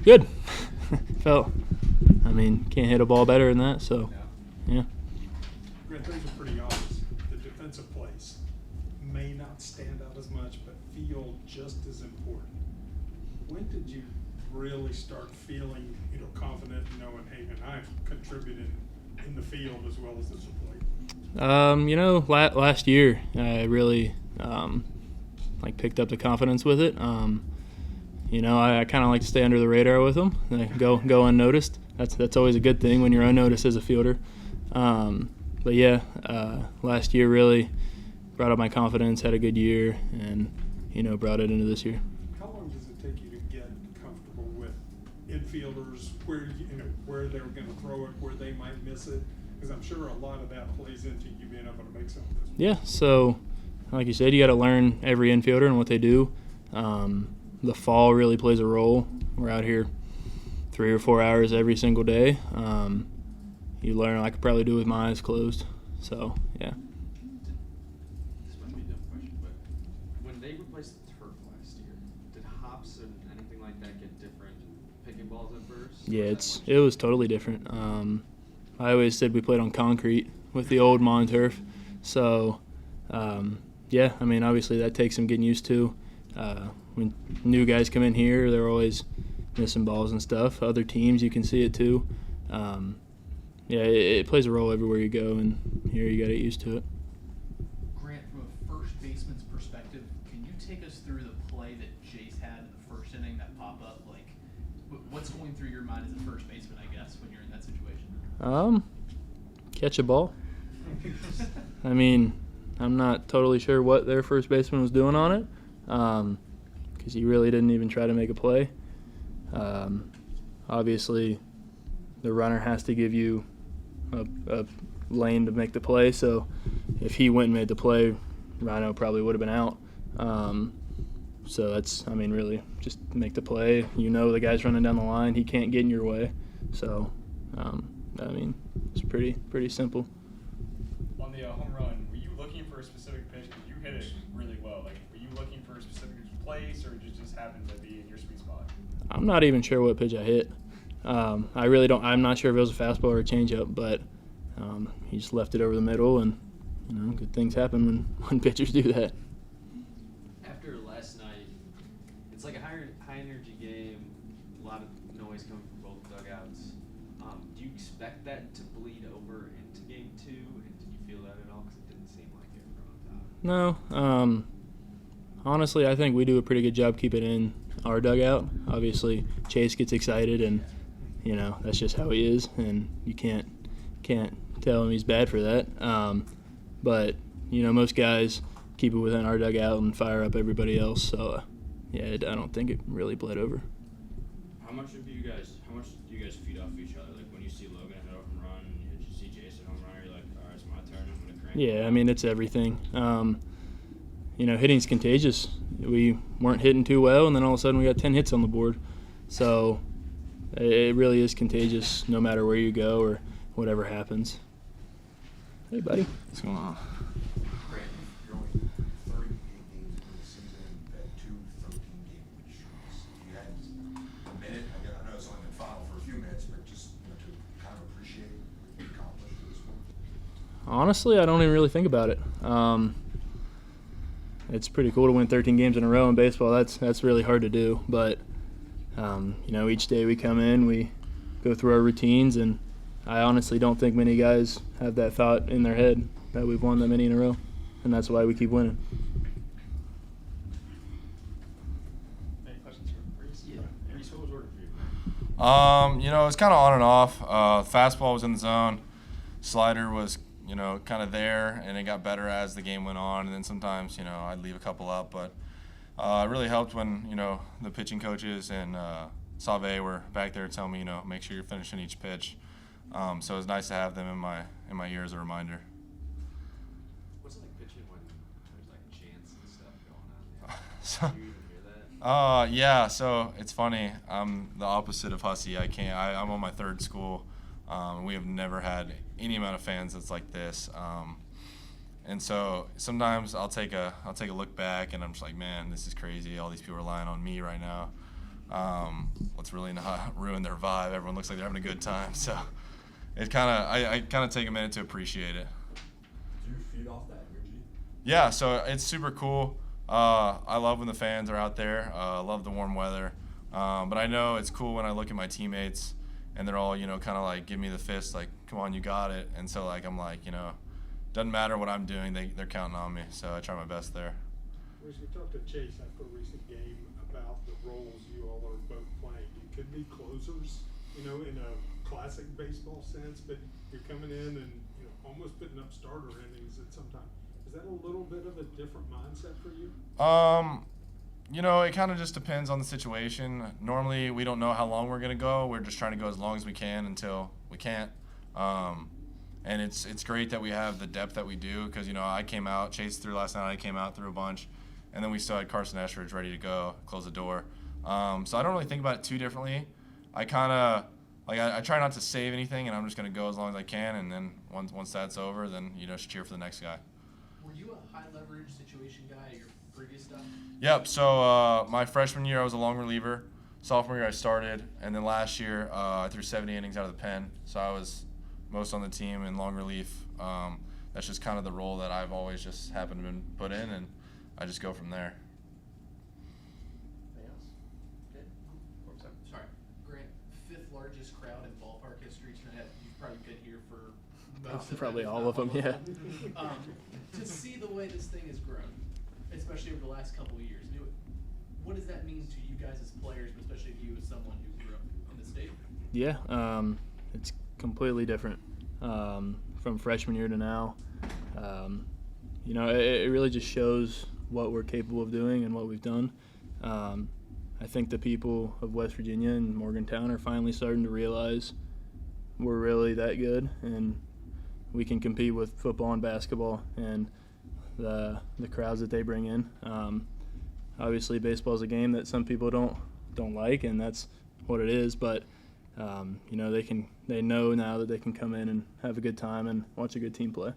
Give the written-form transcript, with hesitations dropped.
Good. Can't hit a ball better than that, so, yeah. Grant, things are pretty obvious. The defensive plays may not stand out as much, but feel just as important. When did you really start feeling, confident, knowing, hey, man, I've contributed in the field as well as at the plate? Last year I really picked up the confidence with it. I kind of like to stay under the radar with them, go unnoticed. That's always a good thing when you're unnoticed as a fielder. Last year really brought up my confidence, had a good year, and brought it into this year. How long does it take you to get comfortable with infielders, where they're going to throw it, where they might miss it? Because I'm sure a lot of that plays into you being able to make some of this. Yeah, so like you said, you got to learn every infielder and what they do. The fall really plays a role. We're out here 3 or 4 hours every single day. You learn. I could probably do with my eyes closed. So, yeah. This might be a dumb question, but when they replaced the turf last year, did hops and anything like that get different picking balls at first? Yeah, it was totally different. I always said we played on concrete with the old Mon turf. So, obviously that takes some getting used to. When new guys come in here, they're always missing balls and stuff. Other teams, you can see it too. It plays a role everywhere you go, and here you got to get used to it. Grant, from a first baseman's perspective, can you take us through the play that Jace had in the first inning, that pop-up? What's going through your mind as a first baseman, I guess, when you're in that situation? Catch a ball. I'm not totally sure what their first baseman was doing on it, because he really didn't even try to make a play. Obviously, the runner has to give you a lane to make the play, so if he went and made the play, Rhino probably would have been out. So that's, really just make the play. The guy's running down the line. He can't get in your way. So, it's pretty simple. On the home run, were you looking for a specific pitch? Because you hit it really well. Were you looking for a specific place, or did it just happen to be in your sweet spot? I'm not even sure what pitch I hit. I really don't. I'm not sure if it was a fastball or a changeup, but he just left it over the middle, and good things happen when pitchers do that. After last night, it's like a high energy game. A lot of noise coming from both dugouts. Do you expect that to bleed over into Game 2? And did you feel that at all? Because it didn't seem like it from on top. No. Honestly, I think we do a pretty good job keeping it in our dugout. Obviously, Chase gets excited, and that's just how he is, and you can't tell him he's bad for that. But most guys keep it within our dugout and fire up everybody else. So I don't think it really bled over. How much do you guys feed off each other? Like when you see Logan hit a home run and you see Jason home run, you're like, all right, it's my turn. I'm gonna crank. Yeah, it's everything. Hitting's contagious. We weren't hitting too well, and then all of a sudden we got 10 hits on the board. So it really is contagious no matter where you go or whatever happens. Hey, buddy. What's going on? Grant, you're only 38 games into the season, had 2 13-game streaks. You had a minute, I know it's only been final for a few minutes, but just to kind of appreciate what you accomplished at this point. Honestly, I don't even really think about it. It's pretty cool to win 13 games in a row in baseball. That's really hard to do. But, each day we come in, we go through our routines, and I honestly don't think many guys have that thought in their head that we've won that many in a row, and that's why we keep winning. Any questions for Reese? Yeah. Reese, what was working for you? It was kind of on and off. Fastball was in the zone. Slider was, kind of there, and it got better as the game went on. And then sometimes, I'd leave a couple up. But it really helped when, the pitching coaches and Sauve were back there telling me, make sure you're finishing each pitch. So it was nice to have them in my ear as a reminder. What's it like pitching when there's like chants and stuff going on? So, Do you even hear that? yeah, so it's funny. I'm the opposite of Hussey. I'm on my third school. We have never had any amount of fans that's like this. And so sometimes I'll take a look back, and I'm just like, man, this is crazy. All these people are relying on me right now. let's really not ruin their vibe. Everyone looks like they're having a good time. So it I kind of take a minute to appreciate it. Do you feed off that energy? Yeah, so it's super cool. I love when the fans are out there. I love the warm weather. But I know it's cool when I look at my teammates and they're all, kind of like give me the fist, like, come on, you got it. And so, like, I'm like, doesn't matter what I'm doing, they're counting on me. So I try my best there. Reese, we talked to Chase after a recent game about the roles you all are both playing. You could be closers, in a classic baseball sense, but you're coming in and, almost putting up starter innings at some time. Is that a little bit of a different mindset for you? It kind of just depends on the situation. Normally, we don't know how long we're going to go. We're just trying to go as long as we can until we can't. And it's great that we have the depth that we do because, I came out, Chase threw last night, I came out, threw a bunch, and then we still had Carson Escheridge ready to go, close the door. So I don't really think about it too differently. I kind of, I try not to save anything, and I'm just going to go as long as I can, and then once that's over, then, just cheer for the next guy. Were you a high-leverage situation guy at your previous stuff? Yep. So my freshman year, I was a long reliever. Sophomore year, I started, and then last year, I threw 70 innings out of the pen. So I was most on the team in long relief. That's just kind of the role that I've always just happened to been put in, and I just go from there. Anything else? Good. Sorry, Grant, 5th largest crowd in ballpark history tonight. You've probably been here for most of Probably them, if all not of them, yeah. To see the way this thing has grown, especially over the last couple of years, what does that mean to you guys as players, but especially you as someone who grew up in the state? Yeah, it's completely different from freshman year to now. It really just shows what we're capable of doing and what we've done. I think the people of West Virginia and Morgantown are finally starting to realize we're really that good and we can compete with football and basketball and the crowds that they bring in. Obviously, baseball is a game that some people don't like, and that's what it is. But they know now that they can come in and have a good time and watch a good team play.